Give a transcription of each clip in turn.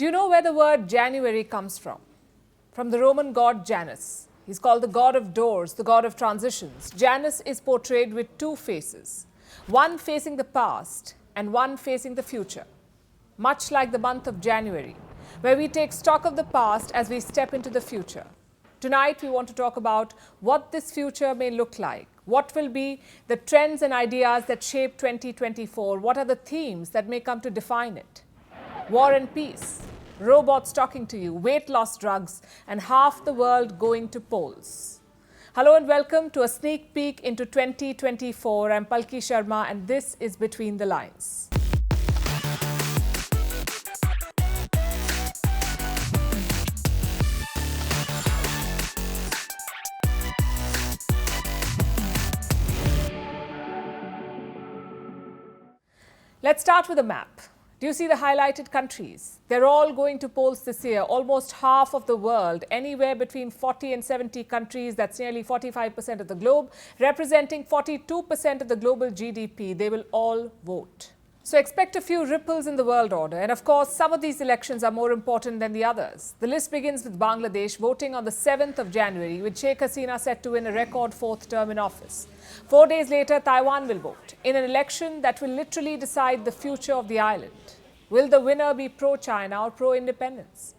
Do you know where the word January comes from? From the Roman god Janus. He's called the god of doors, the god of transitions. Janus is portrayed with two faces, one facing the past and one facing the future. Much like the month of January, where we take stock of the past as we step into the future. Tonight, we want to talk about what this future may look like. What will be the trends and ideas that shape 2024? What are the themes that may come to define it? War and peace, robots talking to you, weight loss drugs, and half the world going to polls. Hello and welcome to a sneak peek into 2024. I'm Palki Sharma and this is Between the Lines. Let's start with a map. Do you see the highlighted countries? They're all going to polls this year. Almost half of the world, anywhere between 40 and 70 countries, that's nearly 45% of the globe, representing 42% of the global GDP. They will all vote. So expect a few ripples in the world order. And of course, some of these elections are more important than the others. The list begins with Bangladesh voting on the 7th of January, with Sheikh Hasina set to win a record fourth term in office. 4 days later, Taiwan will vote in an election that will literally decide the future of the island. Will the winner be pro-China or pro-independence?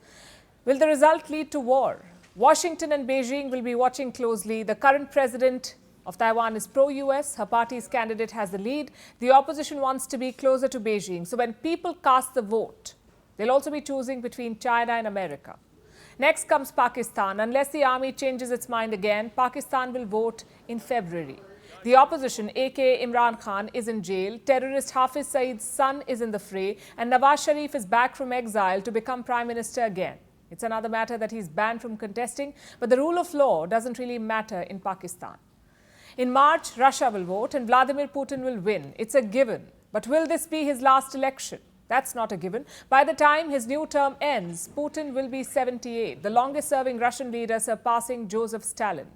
Will the result lead to war? Washington and Beijing will be watching closely. The current president of Taiwan is pro-US. Her party's candidate has the lead. The opposition wants to be closer to Beijing. So when people cast the vote, they'll also be choosing between China and America. Next comes Pakistan. Unless the army changes its mind again, Pakistan will vote in February. The opposition, aka Imran Khan, is in jail. Terrorist Hafiz Saeed's son is in the fray. And Nawaz Sharif is back from exile to become prime minister again. It's another matter that he's banned from contesting. But the rule of law doesn't really matter in Pakistan. In March, Russia will vote and Vladimir Putin will win. It's a given. But will this be his last election? That's not a given. By the time his new term ends, Putin will be 78, the longest-serving Russian leader, surpassing Joseph Stalin.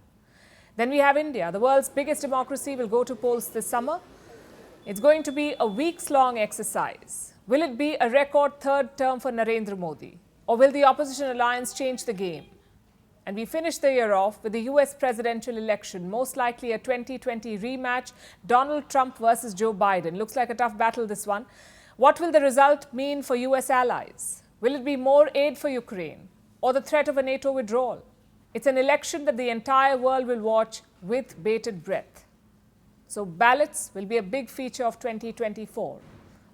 Then we have India. The world's biggest democracy will go to polls this summer. It's going to be a weeks-long exercise. Will it be a record third term for Narendra Modi? Or will the opposition alliance change the game? And we finish the year off with the US presidential election, most likely a 2020 rematch, Donald Trump versus Joe Biden. Looks like a tough battle, this one. What will the result mean for US allies? Will it be more aid for Ukraine or the threat of a NATO withdrawal? It's an election that the entire world will watch with bated breath. So ballots will be a big feature of 2024.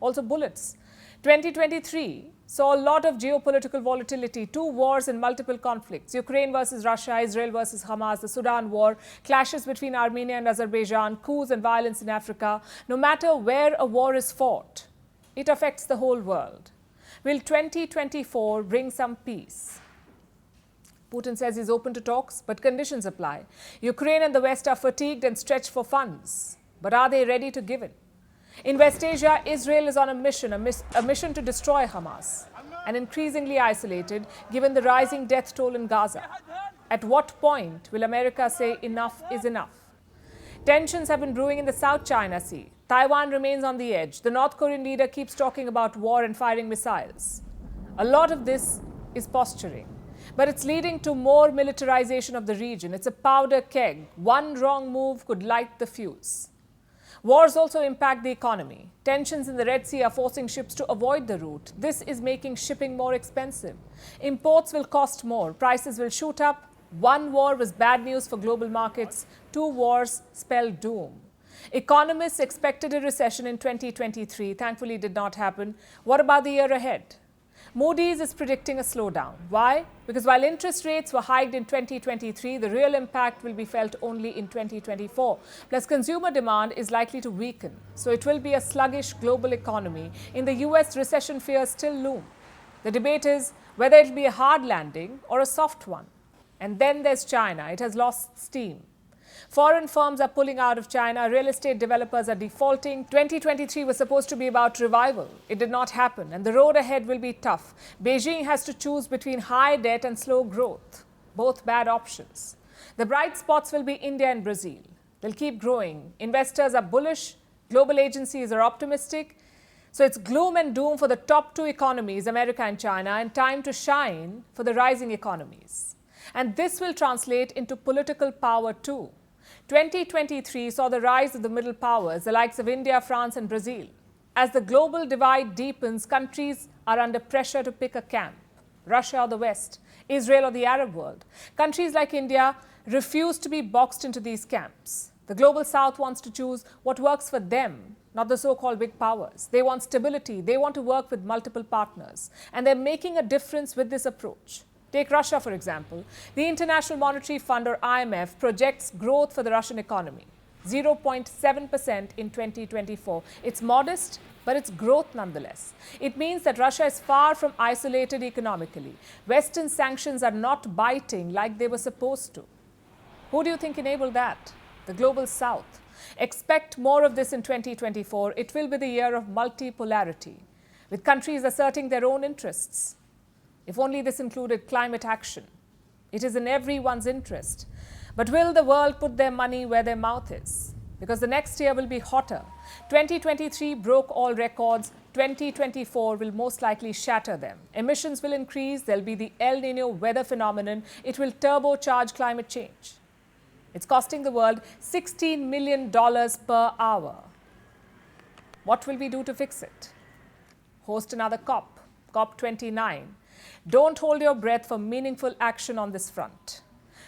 Also bullets. 2023 saw a lot of geopolitical volatility, 2 wars and multiple conflicts. Ukraine versus Russia, Israel versus Hamas, the Sudan war, clashes between Armenia and Azerbaijan, coups and violence in Africa. No matter where a war is fought, it affects the whole world. Will 2024 bring some peace? Putin says he's open to talks, but conditions apply. Ukraine and the West are fatigued and stretched for funds. But are they ready to give in? In West Asia, Israel is on a mission to destroy Hamas, and increasingly isolated given the rising death toll in Gaza. At what point will America say enough is enough? Tensions have been brewing in the South China Sea. Taiwan remains on the edge. The North Korean leader keeps talking about war and firing missiles. A lot of this is posturing. But it's leading to more militarization of the region. It's a powder keg. One wrong move could light the fuse. Wars also impact the economy. Tensions in the Red Sea are forcing ships to avoid the route. This is making shipping more expensive. Imports will cost more. Prices will shoot up. One war was bad news for global markets. 2 wars spell doom. Economists expected a recession in 2023. Thankfully, it did not happen. What about the year ahead? Moody's is predicting a slowdown. Why? Because while interest rates were hiked in 2023, the real impact will be felt only in 2024. Plus, consumer demand is likely to weaken. So it will be a sluggish global economy. In the US, recession fears still loom. The debate is whether it will be a hard landing or a soft one. And then there's China. It has lost steam. Foreign firms are pulling out of China. Real estate developers are defaulting. 2023 was supposed to be about revival. It did not happen, and the road ahead will be tough. Beijing has to choose between high debt and slow growth. Both bad options. The bright spots will be India and Brazil. They'll keep growing. Investors are bullish. Global agencies are optimistic. So it's gloom and doom for the top two economies, America and China, and time to shine for the rising economies. And this will translate into political power too. 2023 saw the rise of the middle powers, the likes of India, France and Brazil. As the global divide deepens, countries are under pressure to pick a camp. Russia or the West, Israel or the Arab world. Countries like India refuse to be boxed into these camps. The global South wants to choose what works for them, not the so-called big powers. They want stability. They want to work with multiple partners. And they're making a difference with this approach. Take Russia, for example. The International Monetary Fund, or IMF, projects growth for the Russian economy, 0.7% in 2024. It's modest, but it's growth nonetheless. It means that Russia is far from isolated economically. Western sanctions are not biting like they were supposed to. Who do you think enabled that? The global South. Expect more of this in 2024. It will be the year of multipolarity, with countries asserting their own interests. If only this included climate action. It is in everyone's interest. But will the world put their money where their mouth is? Because the next year will be hotter. 2023 broke all records. 2024 will most likely shatter them. Emissions will increase. There'll be the El Niño weather phenomenon. It will turbocharge climate change. It's costing the world $16 million per hour. What will we do to fix it? Host another COP, COP29. Don't hold your breath for meaningful action on this front.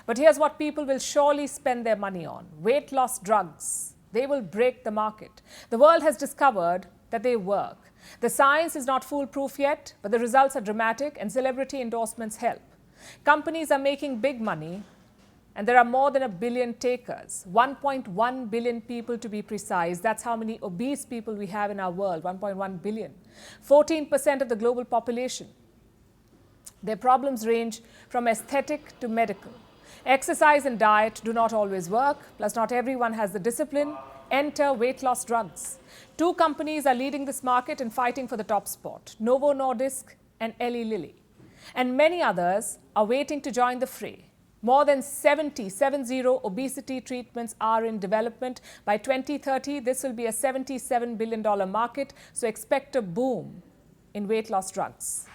But here's what people will surely spend their money on. Weight loss drugs. They will break the market. The world has discovered that they work. The science is not foolproof yet, but the results are dramatic and celebrity endorsements help. Companies are making big money, and there are more than 1 billion takers. 1.1 billion people to be precise. That's how many obese people we have in our world, 1.1 billion. 14% of the global population. Their problems range from aesthetic to medical. Exercise and diet do not always work, plus not everyone has the discipline. Enter weight loss drugs. 2 companies are leading this market and fighting for the top spot, Novo Nordisk and Eli Lilly. And many others are waiting to join the fray. More than 70 obesity treatments are in development. By 2030, this will be a $77 billion market, so expect a boom in weight loss drugs.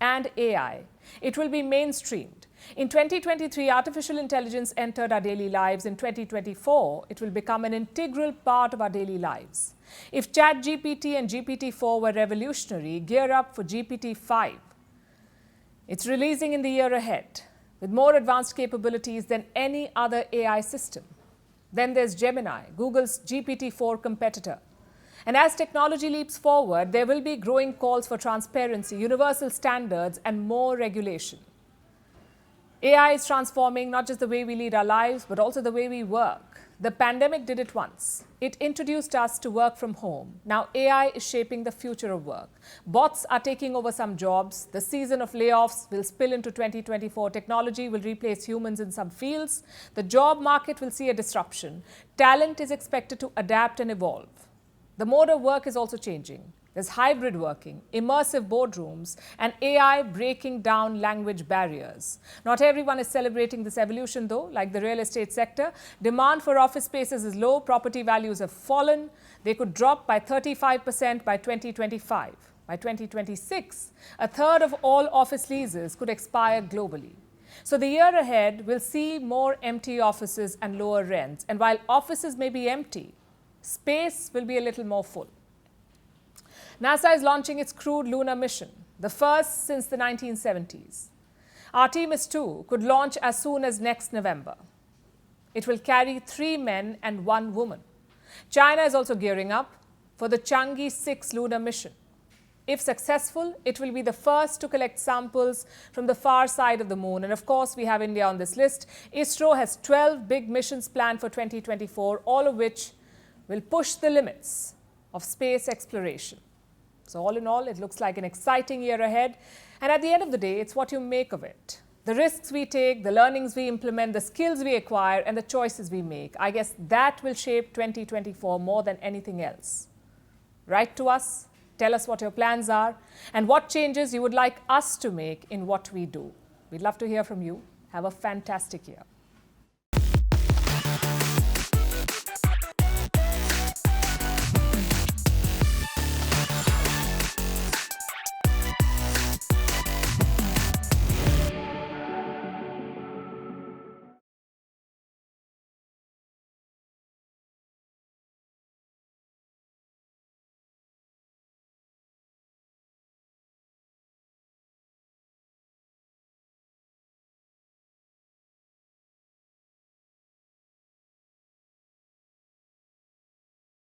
And AI. It will be mainstreamed. In 2023, artificial intelligence entered our daily lives. In 2024, it will become an integral part of our daily lives. If ChatGPT and GPT-4 were revolutionary, gear up for GPT-5. It's releasing in the year ahead, with more advanced capabilities than any other AI system. Then there's Gemini, Google's GPT-4 competitor. And as technology leaps forward, there will be growing calls for transparency, universal standards, and more regulation. AI is transforming not just the way we lead our lives, but also the way we work. The pandemic did it once. It introduced us to work from home. Now AI is shaping the future of work. Bots are taking over some jobs. The season of layoffs will spill into 2024. Technology will replace humans in some fields. The job market will see a disruption. Talent is expected to adapt and evolve. The mode of work is also changing. There's hybrid working, immersive boardrooms, and AI breaking down language barriers. Not everyone is celebrating this evolution, though. Like the real estate sector, demand for office spaces is low, property values have fallen. They could drop by 35% by 2025. By 2026, a third of all office leases could expire globally. So the year ahead will see more empty offices and lower rents. And while offices may be empty, space will be a little more full. NASA is launching its crewed lunar mission, the first since the 1970s. Artemis 2 could launch as soon as next November. It will carry 3 men and 1 woman. China is also gearing up for the Chang'e 6 lunar mission. If successful, it will be the first to collect samples from the far side of the moon. And of course, we have India on this list. ISRO has 12 big missions planned for 2024, all of which will push the limits of space exploration. So all in all, it looks like an exciting year ahead. And at the end of the day, it's what you make of it. The risks we take, the learnings we implement, the skills we acquire, and the choices we make. I guess that will shape 2024 more than anything else. Write to us, tell us what your plans are, and what changes you would like us to make in what we do. We'd love to hear from you. Have a fantastic year.